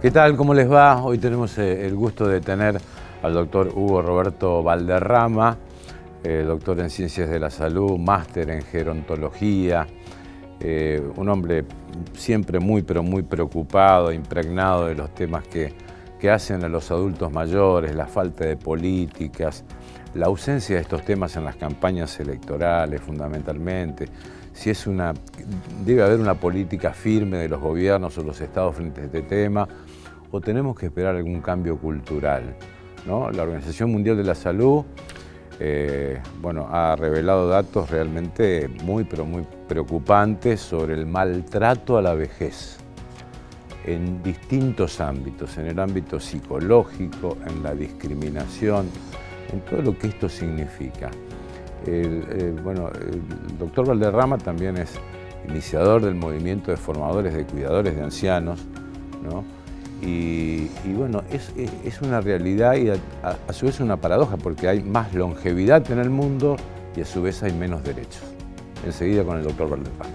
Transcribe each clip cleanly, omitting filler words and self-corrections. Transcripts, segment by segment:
¿Qué tal? ¿Cómo les va? Hoy tenemos el gusto de tener al doctor Hugo Roberto Valderrama, doctor en Ciencias de la Salud, máster en Gerontología, un hombre siempre muy preocupado, impregnado de los temas que hacen a los adultos mayores, la falta de políticas, la ausencia de estos temas en las campañas electorales fundamentalmente. Si debe haber una política firme de los gobiernos o los estados frente a este tema, o tenemos que esperar algún cambio cultural, ¿no? La Organización Mundial de la Salud ha revelado datos realmente muy preocupantes sobre el maltrato a la vejez en distintos ámbitos, en el ámbito psicológico, en la discriminación, en todo lo que esto significa. El doctor Valderrama también es iniciador del movimiento de formadores de cuidadores de ancianos, ¿no? Y bueno, es una realidad y a su vez una paradoja, porque hay más longevidad en el mundo y a su vez hay menos derechos. Enseguida con el doctor Valderrama.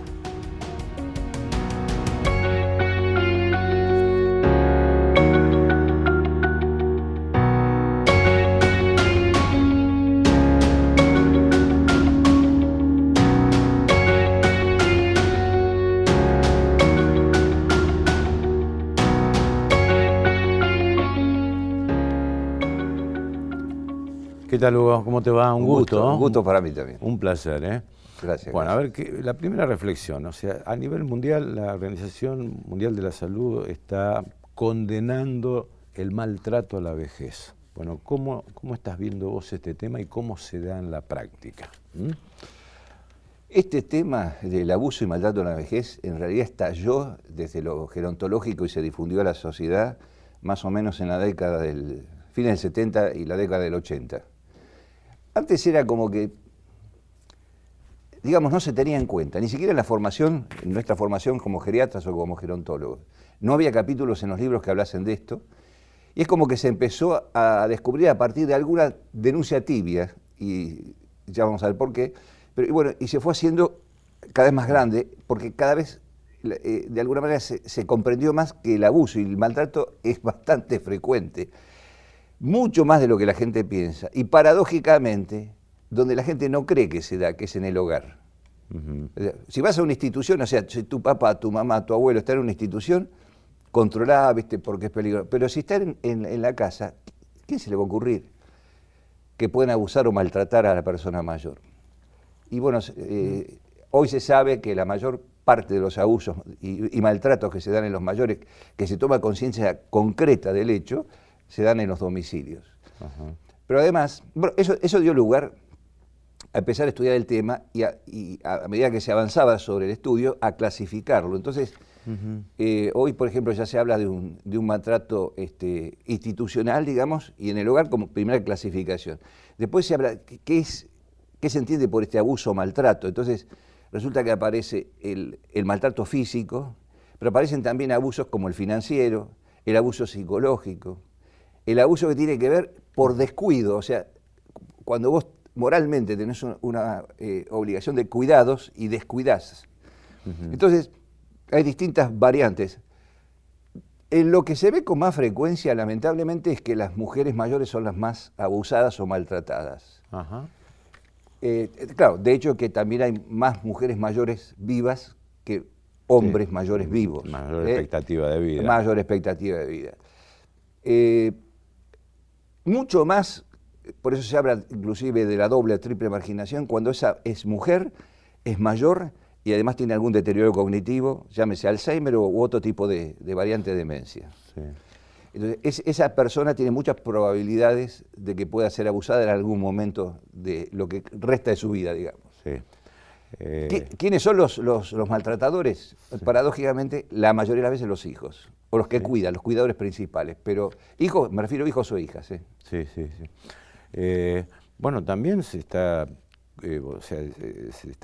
¿Qué tal, Hugo? ¿Cómo te va? Un gusto. Un gusto para mí también. Un placer, ¿eh? Gracias. Bueno, gracias. a ver, la primera reflexión, o sea, a nivel mundial, la Organización Mundial de la Salud está condenando el maltrato a la vejez. Bueno, ¿cómo estás viendo vos este tema y cómo se da en la práctica? Este tema del abuso y maltrato a la vejez en realidad estalló desde lo gerontológico y se difundió a la sociedad más o menos en la década del fines del 70 y la década del 80. Antes era como que, digamos, no se tenía en cuenta, ni siquiera en la formación, en nuestra formación como geriatras o como gerontólogos. No había capítulos en los libros que hablasen de esto, y es como que se empezó a descubrir a partir de alguna denuncia tibia, y ya vamos a ver por qué, pero bueno, y se fue haciendo cada vez más grande, porque cada vez, de alguna manera, se comprendió más que el abuso y el maltrato es bastante frecuente. Mucho más de lo que la gente piensa. Y paradójicamente, donde la gente no cree que se da, que es en el hogar. Si vas a una institución, o sea, si tu papá, tu mamá, tu abuelo está en una institución, controlada, ¿viste? Porque es peligroso. Pero si está en la casa, ¿qué se le va a ocurrir? Que pueden abusar o maltratar a la persona mayor. Y bueno, hoy se sabe que la mayor parte de los abusos y maltratos que se dan en los mayores, que se toma conciencia concreta del hecho, se dan en los domicilios. Ajá. Pero además, bueno, eso dio lugar a empezar a estudiar el tema y a medida que se avanzaba sobre el estudio, a clasificarlo. Entonces, hoy, por ejemplo, ya se habla de un maltrato institucional, digamos, y en el hogar como primera clasificación. Después se habla, ¿qué se entiende por este abuso o maltrato? Entonces, resulta que aparece el maltrato físico, pero aparecen también abusos como el financiero, el abuso psicológico, el abuso que tiene que ver por descuido, o sea, cuando vos moralmente tenés una obligación de cuidados y descuidás. Entonces, hay distintas variantes. En lo que se ve con más frecuencia, lamentablemente, es que las mujeres mayores son las más abusadas o maltratadas. Ajá. Claro, de hecho que también hay más mujeres mayores vivas que hombres mayores vivos. Mayor expectativa de vida. Mayor expectativa de vida. Mucho más, por eso se habla inclusive de la doble o triple marginación, cuando esa es mujer, es mayor y además tiene algún deterioro cognitivo, llámese Alzheimer u otro tipo de variante de demencia. Sí. Entonces, esa persona tiene muchas probabilidades de que pueda ser abusada en algún momento de lo que resta de su vida, digamos. Sí. ¿Quiénes son los maltratadores? Sí. Paradójicamente, la mayoría de las veces los hijos, o los que cuidan, los cuidadores principales. Pero hijos, me refiero a hijos o hijas. Sí. Bueno, también se está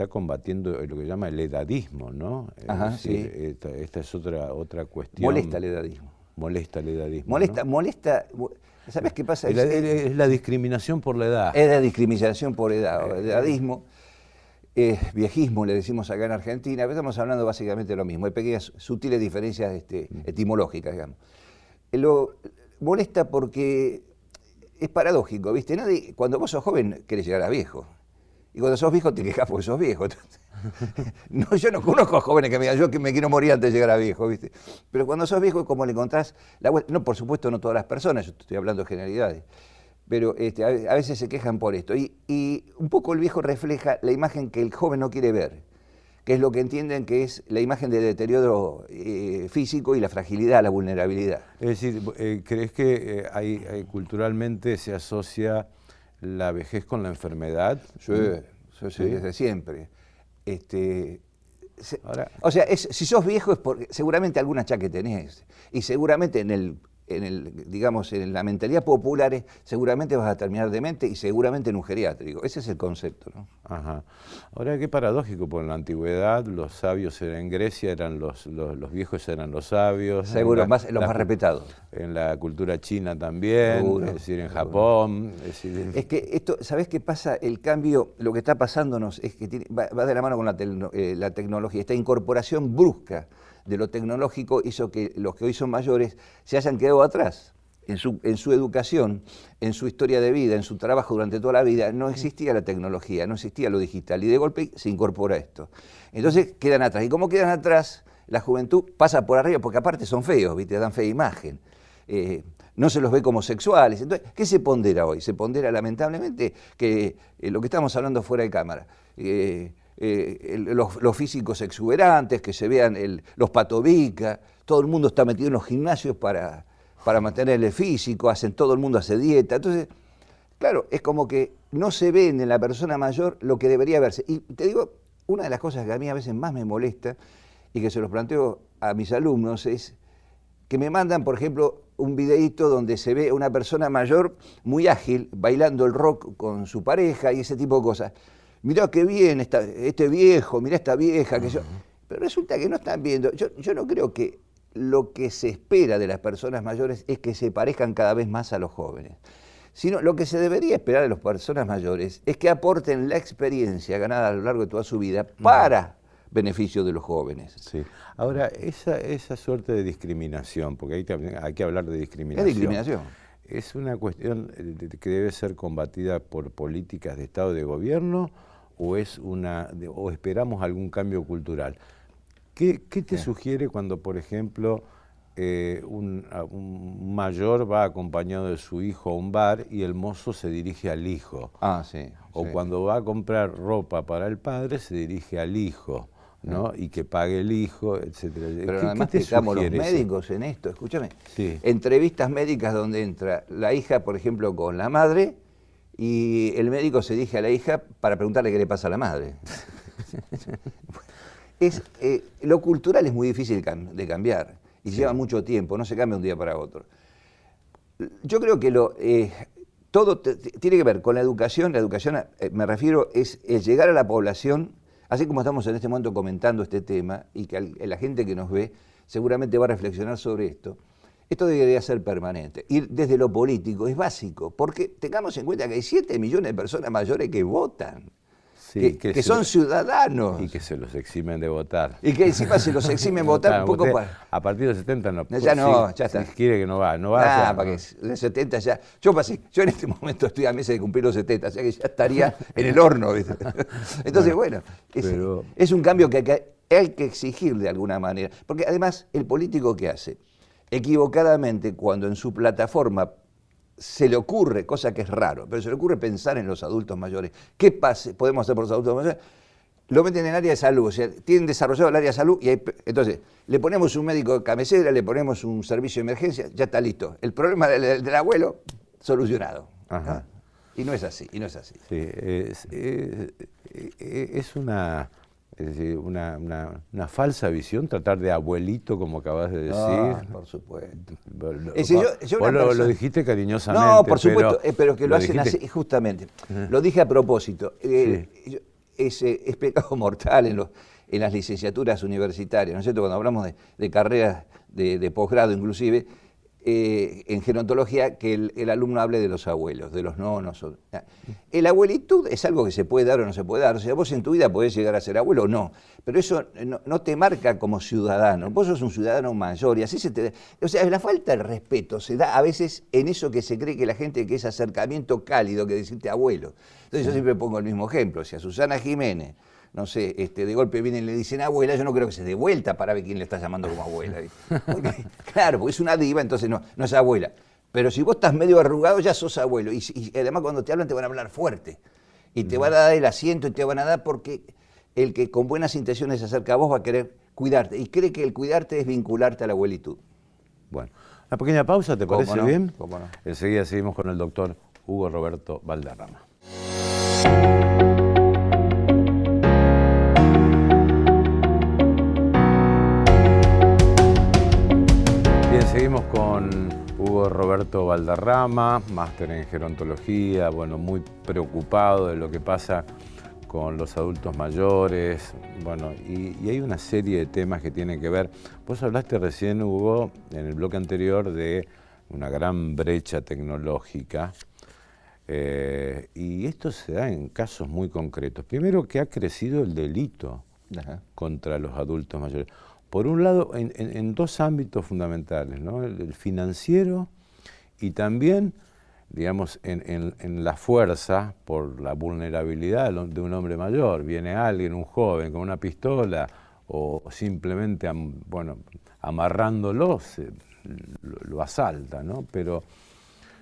combatiendo lo que se llama el edadismo, ¿no? Ajá, sí. Esta es otra cuestión. Molesta el edadismo. Molesta el edadismo. Molesta. ¿Sabés qué pasa? Es la discriminación por la edad. Es la discriminación por edad, edadismo, viejismo, le decimos acá en Argentina, pero estamos hablando básicamente de lo mismo, hay pequeñas sutiles diferencias etimológicas, digamos. Lo molesta porque es paradójico, ¿viste? Cuando vos sos joven querés llegar a viejo, y cuando sos viejo te quejás porque sos viejo. No, yo no conozco a jóvenes que me digan, yo que me quiero morir antes de llegar a viejo, ¿viste? Pero cuando sos viejo es como le encontrás la vuelta. No, por supuesto, no todas las personas, yo estoy hablando de generalidades, pero a veces se quejan por esto. Y un poco el viejo refleja la imagen que el joven no quiere ver, que es lo que entienden que es la imagen del deterioro físico y la fragilidad, la vulnerabilidad. Es decir, ¿crees que culturalmente se asocia la vejez con la enfermedad? Sí, desde siempre. Ahora, o sea, si sos viejo es porque seguramente algún achaque tenés, y seguramente digamos, en la mentalidad popular seguramente vas a terminar demente y seguramente en un geriátrico. Ese es el concepto, ¿no? Ajá. Ahora, qué paradójico, porque en la antigüedad los sabios en Grecia eran los viejos eran los sabios. Seguro, los más respetados. En la cultura china también, seguro, es decir, en Japón. Es que esto, ¿sabés qué pasa? El cambio, lo que está pasándonos es que va de la mano con la tecnología. Esta incorporación brusca de lo tecnológico hizo que los que hoy son mayores se hayan quedado atrás. En su educación, en su historia de vida, en su trabajo durante toda la vida, no existía la tecnología, no existía lo digital, y de golpe se incorpora esto. Entonces quedan atrás, y como quedan atrás, la juventud pasa por arriba, porque aparte son feos, ¿viste? Dan fea imagen. No se los ve como sexuales. Entonces, ¿qué se pondera hoy? Se pondera lamentablemente que lo que estamos hablando fuera de cámara, los físicos exuberantes, que se vean los patobica, todo el mundo está metido en los gimnasios para mantener el físico, todo el mundo hace dieta. Entonces, claro, es como que no se ve en la persona mayor lo que debería verse. Y te digo, una de las cosas que a mí a veces más me molesta y que se los planteo a mis alumnos es que me mandan, por ejemplo, un videíto donde se ve a una persona mayor muy ágil bailando el rock con su pareja y ese tipo de cosas. Mirá qué bien este viejo, mirá esta vieja. Pero resulta que no están viendo. Yo no creo que lo que se espera de las personas mayores es que se parezcan cada vez más a los jóvenes. Sino lo que se debería esperar de las personas mayores es que aporten la experiencia ganada a lo largo de toda su vida para beneficio de los jóvenes. Sí. Ahora, esa suerte de discriminación, porque hay que hablar de discriminación. ¿Es discriminación? ¿Es una cuestión que debe ser combatida por políticas de Estado de gobierno o esperamos algún cambio cultural? ¿Qué te sugiere cuando, por ejemplo, un mayor va acompañado de su hijo a un bar y el mozo se dirige al hijo? Ah, sí. O cuando va a comprar ropa para el padre se dirige al hijo, ¿no? Y que pague el hijo, etcétera. Pero además estamos los médicos en esto, escúchame. Sí. Entrevistas médicas donde entra la hija, por ejemplo, con la madre y el médico se dirige a la hija para preguntarle qué le pasa a la madre. Lo cultural es muy difícil de cambiar y lleva mucho tiempo, no se cambia un día para otro. Yo creo que todo tiene que ver con la educación me refiero, es llegar a la población, así como estamos en este momento comentando este tema y que la gente que nos ve seguramente va a reflexionar sobre esto. Esto debería ser permanente. Ir desde lo político es básico, porque tengamos en cuenta que hay 7 millones de personas mayores que votan. Sí, que son ciudadanos. Y que se los eximen de votar. Y que encima se los eximen de votar un poco para... A partir de 70 no. Ya no, ya está. Si quiere que no va. Para que de 70 ya... Yo en este momento estoy a meses de cumplir los 70, o sea que ya estaría en el horno, ¿viste? Entonces, bueno, es un cambio que hay que exigir de alguna manera. Porque además, el político que hace, equivocadamente, cuando en su plataforma se le ocurre, cosa que es raro, pero se le ocurre pensar en los adultos mayores. ¿Qué podemos hacer por los adultos mayores? Lo meten en el área de salud, o sea, tienen desarrollado el área de salud y entonces le ponemos un médico de cabecera, le ponemos un servicio de emergencia, ya está listo. El problema del abuelo, solucionado. Ajá. Y no es así, y no es así. Sí, es una falsa visión tratar de abuelito, como acabas de decir. Por supuesto. Vos lo dijiste cariñosamente. No, por supuesto, pero que lo hacen así, justamente. Lo dije a propósito. Es pecado mortal en las licenciaturas universitarias, ¿no es cierto? Cuando hablamos de carreras de posgrado inclusive, en gerontología que el alumno hable de los abuelos, de los nonos. La abuelitud es algo que se puede dar o no se puede dar. O sea, vos en tu vida podés llegar a ser abuelo o no, pero eso no te marca como ciudadano. Vos sos un ciudadano mayor y así se te... O sea, la falta de respeto se da a veces en eso que se cree que la gente, que es acercamiento cálido, que decirte abuelo. Entonces yo siempre pongo el mismo ejemplo. Si a Susana Jiménez, no sé, de golpe vienen y le dicen abuela, yo no creo que se dé vuelta para ver quién le está llamando como abuela. Porque, claro, porque es una diva, entonces no es abuela. Pero si vos estás medio arrugado, ya sos abuelo. Y además cuando te hablan te van a hablar fuerte. Y te van a dar el asiento y te van a dar porque el que con buenas intenciones se acerca a vos va a querer cuidarte. Y cree que el cuidarte es vincularte a la abuelitud. Bueno, una pequeña pausa, ¿te parece bien? ¿Cómo no? Enseguida seguimos con el doctor Hugo Roberto Valderrama. Seguimos con Hugo Roberto Valderrama, máster en gerontología, bueno, muy preocupado de lo que pasa con los adultos mayores, bueno, y hay una serie de temas que tienen que ver. Vos hablaste recién, Hugo, en el bloque anterior, de una gran brecha tecnológica, y esto se da en casos muy concretos. Primero, que ha crecido el delito contra los adultos mayores. Por un lado, en dos ámbitos fundamentales, ¿no? El financiero y también, digamos, en la fuerza por la vulnerabilidad de un hombre mayor. Viene alguien, un joven, con una pistola o simplemente, bueno, amarrándolo, lo asalta, ¿no? Pero,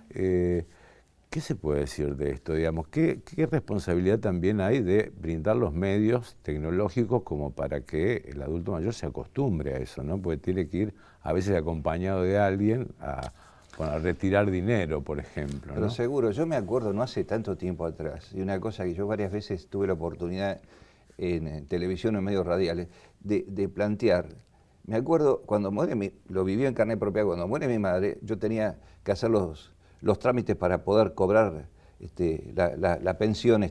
¿qué se puede decir de esto? Digamos, ¿qué responsabilidad también hay de brindar los medios tecnológicos como para que el adulto mayor se acostumbre a eso, ¿no? Porque tiene que ir a veces acompañado de alguien a retirar dinero, por ejemplo, ¿no? Pero seguro, yo me acuerdo no hace tanto tiempo atrás, y una cosa que yo varias veces tuve la oportunidad en televisión o en medios radiales de plantear. Me acuerdo cuando muere lo viví en carne propia, cuando muere mi madre, yo tenía que hacer los trámites para poder cobrar la pensión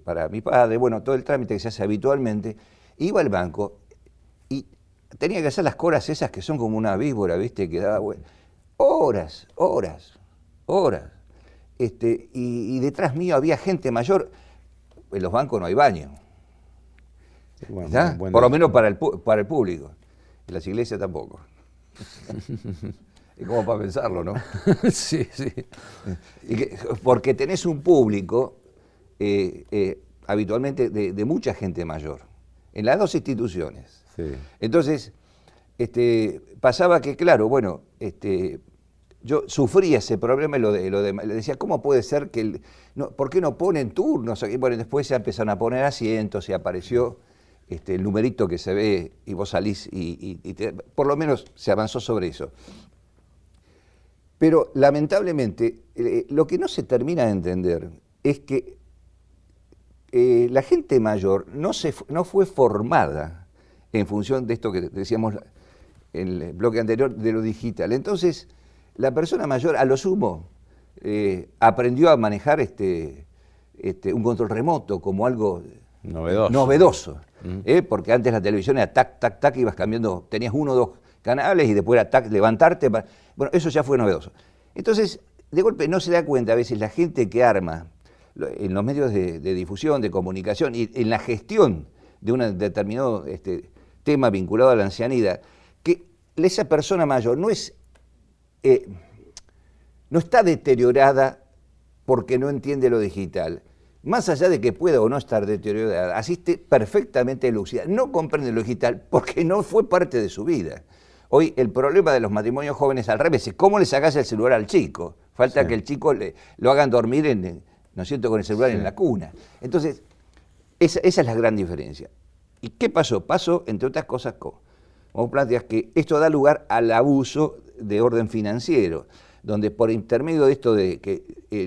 para mi padre, bueno, todo el trámite que se hace habitualmente. Iba al banco y tenía que hacer las colas esas que son como una víbora, ¿viste? Que daba horas. Y detrás mío había gente mayor. En los bancos no hay baño. Bueno, por lo menos para el público. En las iglesias tampoco. Es como para pensarlo, ¿no? Sí. Porque tenés un público habitualmente de mucha gente mayor, en las dos instituciones. Sí. Entonces, pasaba que, claro, bueno, yo sufría ese problema y le decía, ¿cómo puede ser que ¿por qué no ponen turnos? Y bueno, después se empezaron a poner asientos y apareció el numerito que se ve y vos salís por lo menos se avanzó sobre eso. Pero lamentablemente lo que no se termina de entender es que la gente mayor no fue formada en función de esto que decíamos en el bloque anterior de lo digital. Entonces, la persona mayor, a lo sumo, aprendió a manejar un control remoto como algo novedoso. Porque antes la televisión era tac, tac, tac, ibas cambiando, tenías 1 o 2 canales y después era tac, levantarte. Bueno, eso ya fue novedoso. Entonces, de golpe no se da cuenta a veces la gente que arma en los medios de difusión, de comunicación y en la gestión de un determinado tema vinculado a la ancianidad, que esa persona mayor no está deteriorada porque no entiende lo digital. Más allá de que pueda o no estar deteriorada, asiste perfectamente lúcida. No comprende lo digital porque no fue parte de su vida. Hoy el problema de los matrimonios jóvenes al revés es cómo le sacás el celular al chico. Falta que el chico lo hagan dormir, ¿no es cierto?, con el celular en la cuna. Entonces, esa es la gran diferencia. ¿Y qué pasó? Pasó, entre otras cosas, como planteas, que esto da lugar al abuso de orden financiero, donde por intermedio de esto de que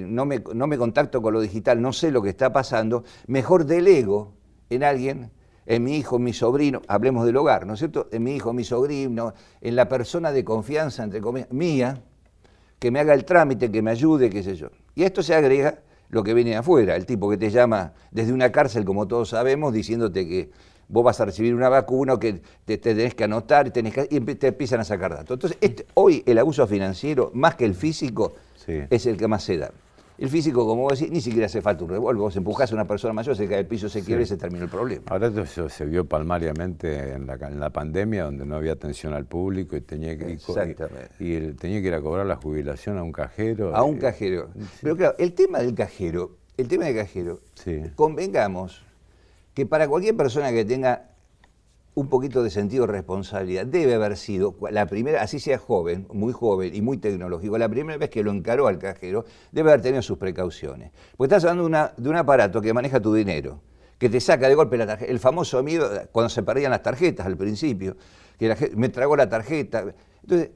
no me contacto con lo digital, no sé lo que está pasando, mejor delego en alguien, en mi hijo, mi sobrino, hablemos del hogar, ¿no es cierto? En mi hijo, mi sobrino, en la persona de confianza, entre comillas, mía, que me haga el trámite, que me ayude, qué sé yo. Y a esto se agrega lo que viene de afuera, el tipo que te llama desde una cárcel, como todos sabemos, diciéndote que vos vas a recibir una vacuna que te tenés que anotar y te empiezan a sacar datos. Entonces, hoy el abuso financiero, más que el físico, es el que más se da. El físico, como vos decís, ni siquiera hace falta un revólver. Vos empujás a una persona mayor, se cae el piso, se quiebra y se termina el problema. Ahora eso se vio palmariamente en la pandemia, donde no había atención al público y tenía que ir a cobrar la jubilación a un cajero. A un cajero. Pero claro, el tema del cajero, convengamos que para cualquier persona que tenga un poquito de sentido de responsabilidad, debe haber sido la primera, así sea joven, muy joven y muy tecnológico, la primera vez que lo encaró al cajero, debe haber tenido sus precauciones. Porque estás hablando de un aparato que maneja tu dinero, que te saca de golpe la tarjeta, el famoso miedo cuando se perdían las tarjetas al principio, que la gente me tragó la tarjeta. Entonces,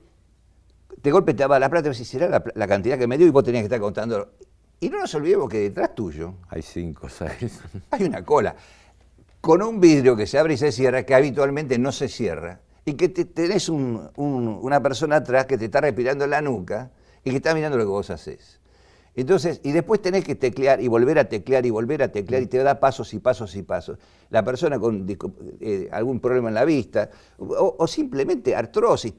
de golpe te daba la plata y decís, será la cantidad que me dio y vos tenías que estar contando. Y no nos olvidemos que detrás tuyo hay 5 o 6. Hay una cola con un vidrio que se abre y se cierra, que habitualmente no se cierra, y que tenés una persona atrás que te está respirando en la nuca y que está mirando lo que vos haces. Entonces, y después tenés que teclear y volver a teclear y volver a teclear y te da pasos y pasos y pasos. La persona con algún problema en la vista o simplemente artrosis,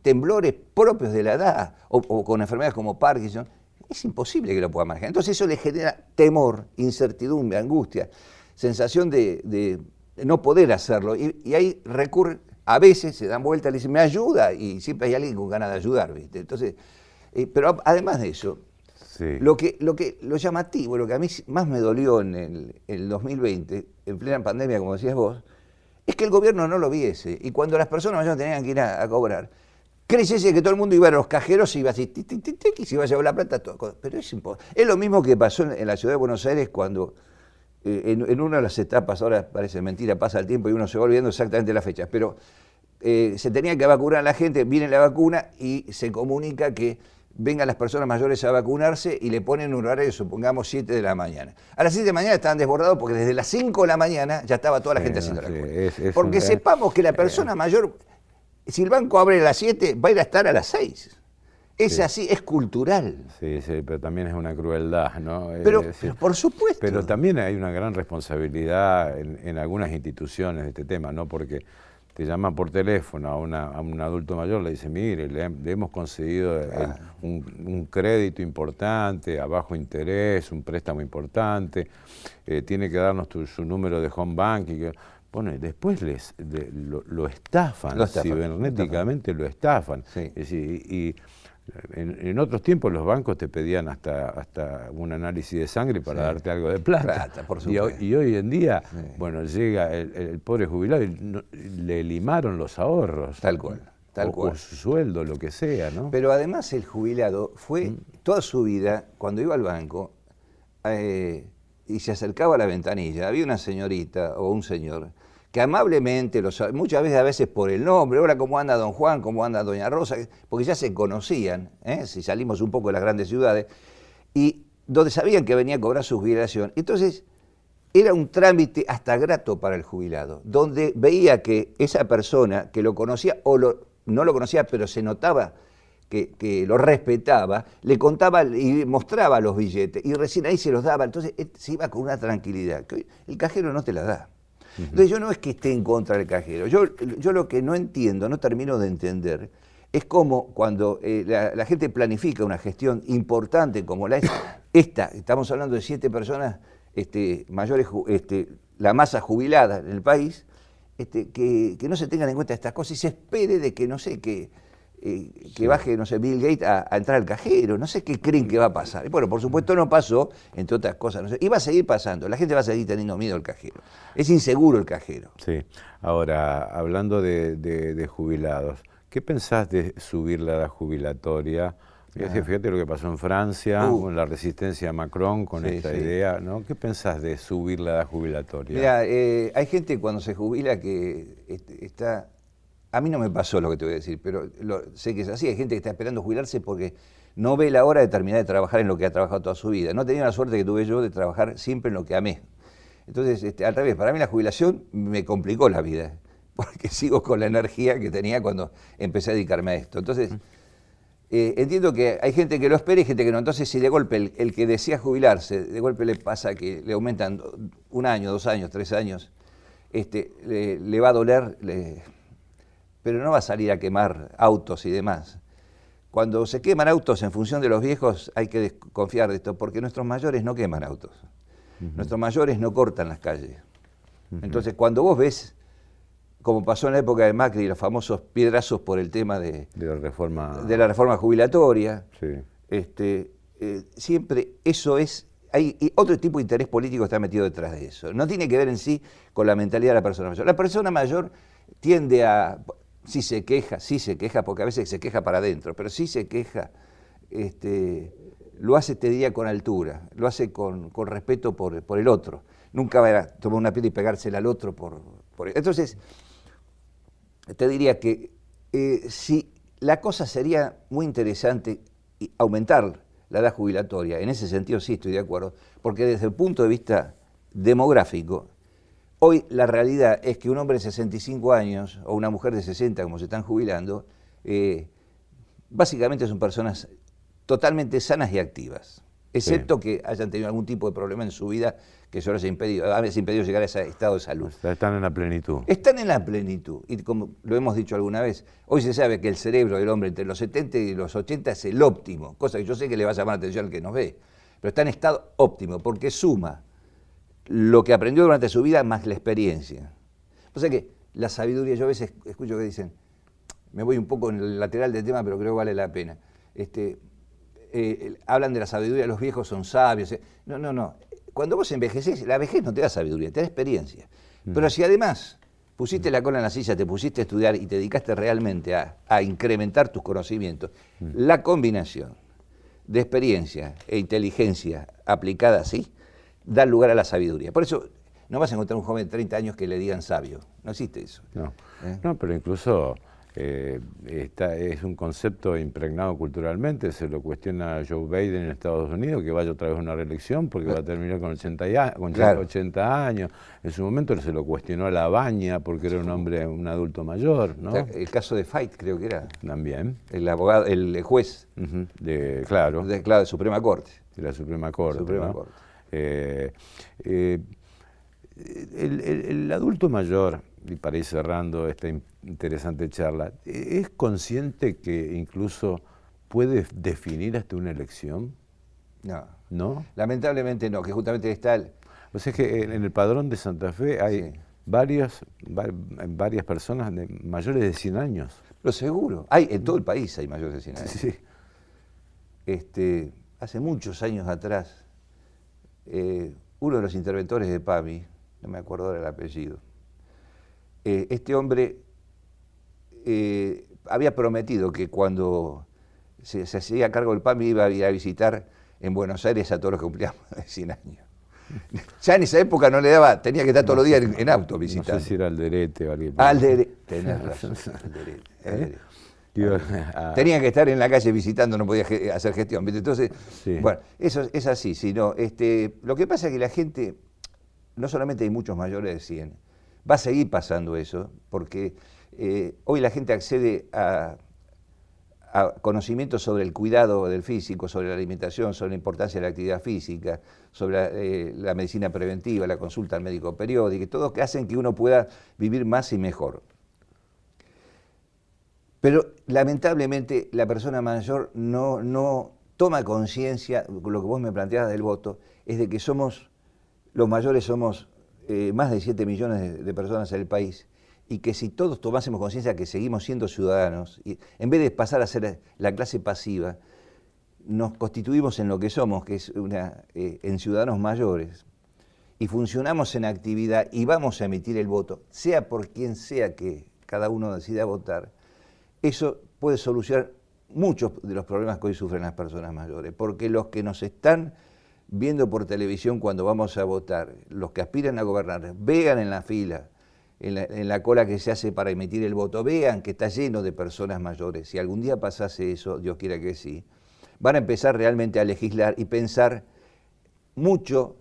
temblores propios de la edad o con enfermedades como Parkinson, es imposible que lo pueda manejar. Entonces eso le genera temor, incertidumbre, angustia, sensación de no poder hacerlo. Y ahí recurren, a veces se dan vueltas y le dicen, me ayuda, y siempre hay alguien con ganas de ayudar, ¿viste? Entonces, pero además de eso, lo llamativo, lo que a mí más me dolió en el 2020, en plena pandemia, como decías vos, es que el gobierno no lo viese. Y cuando las personas mayores tenían que ir a cobrar, creyese que todo el mundo iba a los cajeros y iba así, y se iba a llevar la plata, todo. Pero es imposible. Es lo mismo que pasó en la ciudad de Buenos Aires cuando en una de las etapas, ahora parece mentira, pasa el tiempo y uno se va olvidando exactamente las fechas, pero se tenía que vacunar a la gente, viene la vacuna y se comunica que vengan las personas mayores a vacunarse y le ponen un horario, supongamos 7 de la mañana. A las 7 de la mañana estaban desbordados porque desde las 5 de la mañana ya estaba toda la gente haciendo la cola. Porque sepamos que la persona mayor, si el banco abre a las 7, va a ir a estar a las 6. Es así, es cultural. Sí, pero también es una crueldad, ¿no? Pero por supuesto. Pero también hay una gran responsabilidad en algunas instituciones de este tema, ¿no? Porque te llaman por teléfono a un adulto mayor, le dicen, mire, le hemos concedido un crédito importante, a bajo interés, un préstamo importante, tiene que darnos su número de home banking. Bueno, y después lo estafan, cibernéticamente lo estafan. Sí. Es decir, y en otros tiempos los bancos te pedían hasta un análisis de sangre para darte algo de plata. Por supuesto. Y hoy en día, bueno, llega el pobre jubilado y le limaron los ahorros. Tal cual. O su sueldo, lo que sea, ¿no? Pero además el jubilado fue toda su vida, cuando iba al banco y se acercaba a la ventanilla, había una señorita o un señor que amablemente, muchas veces a veces por el nombre, hola, ¿cómo anda don Juan? ¿Cómo anda doña Rosa? Porque ya se conocían, si salimos un poco de las grandes ciudades, y donde sabían que venía a cobrar su jubilación. Entonces, era un trámite hasta grato para el jubilado, donde veía que esa persona que lo conocía o no lo conocía, pero se notaba que lo respetaba, le contaba y mostraba los billetes, y recién ahí se los daba. Entonces, se iba con una tranquilidad, que hoy el cajero no te la da. Entonces yo no es que esté en contra del cajero, yo lo que no entiendo, no termino de entender, es cómo cuando la gente planifica una gestión importante como esta, estamos hablando de 7 personas mayores, la masa jubilada en el país, que no se tengan en cuenta estas cosas y se espere de que, no sé, que baje, no sé, Bill Gates a entrar al cajero, no sé qué creen que va a pasar. Y bueno, por supuesto no pasó, entre otras cosas, no sé, y va a seguir pasando, la gente va a seguir teniendo miedo al cajero. Es inseguro el cajero. Sí, ahora, hablando de jubilados, ¿qué pensás de subir la edad jubilatoria? Fíjate lo que pasó en Francia, con la resistencia a Macron, con esta idea, ¿no? ¿Qué pensás de subir la edad jubilatoria? Mira, hay gente cuando se jubila que está... A mí no me pasó lo que te voy a decir, pero sé que es así. Hay gente que está esperando jubilarse porque no ve la hora de terminar de trabajar en lo que ha trabajado toda su vida. No tenía la suerte que tuve yo de trabajar siempre en lo que amé. Entonces, al revés, para mí la jubilación me complicó la vida, porque sigo con la energía que tenía cuando empecé a dedicarme a esto. Entonces, entiendo que hay gente que lo espera y gente que no. Entonces, si de golpe el que desea jubilarse, de golpe le pasa que le aumentan 1 año, 2 años, 3 años, le va a doler, pero no va a salir a quemar autos y demás. Cuando se queman autos en función de los viejos hay que desconfiar de esto, porque nuestros mayores no queman autos. Nuestros mayores no cortan las calles. Entonces, cuando vos ves, como pasó en la época de Macri, los famosos piedrazos por el tema de la reforma jubilatoria, sí. Siempre eso es... Hay otro tipo de interés político está metido detrás de eso. No tiene que ver en sí con la mentalidad de la persona mayor. La persona mayor tiende a... Sí se queja, porque a veces se queja para adentro, pero sí se queja, lo hace, te diría, con altura, lo hace con respeto por el otro. Nunca va a tomar una piedra y pegársela al otro Entonces, te diría que si la cosa sería muy interesante aumentar la edad jubilatoria, en ese sentido sí estoy de acuerdo, porque desde el punto de vista demográfico, hoy la realidad es que un hombre de 65 años o una mujer de 60, como se están jubilando, básicamente son personas totalmente sanas y activas, excepto sí, que hayan tenido algún tipo de problema en su vida que eso les ha impedido llegar a ese estado de salud. O sea, están en la plenitud. Están en la plenitud. Y como lo hemos dicho alguna vez, hoy se sabe que el cerebro del hombre entre los 70 y los 80 es el óptimo, cosa que yo sé que le va a llamar la atención al que nos ve, pero está en estado óptimo porque suma lo que aprendió durante su vida más la experiencia. O sea que la sabiduría, yo a veces escucho que dicen, me voy un poco en el lateral del tema, pero creo que vale la pena. Hablan de la sabiduría, los viejos son sabios. No. Cuando vos envejecés, la vejez no te da sabiduría, te da experiencia. Pero si además pusiste la cola en la silla, te pusiste a estudiar y te dedicaste realmente a incrementar tus conocimientos, la combinación de experiencia e inteligencia aplicada así, da lugar a la sabiduría. Por eso no vas a encontrar un joven de 30 años que le digan sabio. No existe eso. No, pero incluso es un concepto impregnado culturalmente. Se lo cuestiona Joe Biden en Estados Unidos, que vaya otra vez a una reelección porque va a terminar con 80 años. En su momento se lo cuestionó a Labaña porque era un hombre, un adulto mayor, ¿no? El caso de Fait creo que era. También. El abogado, el juez. Claro. De Suprema Corte. De la Suprema Corte. Corte. El adulto mayor, y para ir cerrando esta interesante charla, ¿es consciente que incluso puede definir hasta una elección? No. Lamentablemente no, que justamente está el... O sea, es que en el padrón de Santa Fe hay sí, varias personas mayores de 100 años. Pero seguro, en todo el país hay mayores de 100 años. Sí. Hace muchos años atrás, uno de los interventores de PAMI, no me acuerdo del apellido, este hombre había prometido que cuando se hacía cargo del PAMI iba a ir a visitar en Buenos Aires a todos los que cumplían 100 años. Ya en esa época no le daba, tenía que estar todos los días en auto visitando. No sé si era Alderete o alguien. Alderete, tenés razón, Alderete. Tenía que estar en la calle visitando, no podía hacer gestión. Entonces, sí, bueno, eso es así. Sino, lo que pasa es que la gente, no solamente hay muchos mayores de 100, va a seguir pasando eso, porque hoy la gente accede a conocimientos sobre el cuidado del físico, sobre la alimentación, sobre la importancia de la actividad física, sobre la medicina preventiva, la consulta al médico periódica, todo que hacen que uno pueda vivir más y mejor. Pero lamentablemente la persona mayor no toma conciencia, lo que vos me planteabas del voto, es de que los mayores somos más de 7 millones de personas en el país, y que si todos tomásemos conciencia que seguimos siendo ciudadanos, y en vez de pasar a ser la clase pasiva, nos constituimos en lo que somos, que es en ciudadanos mayores, y funcionamos en actividad y vamos a emitir el voto, sea por quien sea que cada uno decida votar, eso puede solucionar muchos de los problemas que hoy sufren las personas mayores, porque los que nos están viendo por televisión cuando vamos a votar, los que aspiran a gobernar, vean en la fila, en la cola que se hace para emitir el voto, vean que está lleno de personas mayores. Si algún día pasase eso, Dios quiera que sí, van a empezar realmente a legislar y pensar mucho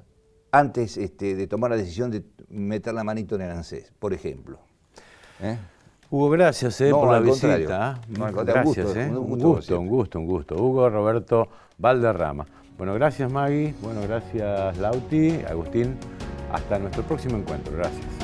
antes de tomar la decisión de meter la manito en el ANSES, por ejemplo. Hugo, gracias por la visita. Gracias, un gusto. Hugo Roberto Valderrama. Bueno, gracias Maggie, bueno, gracias Lauti, Agustín. Hasta nuestro próximo encuentro. Gracias.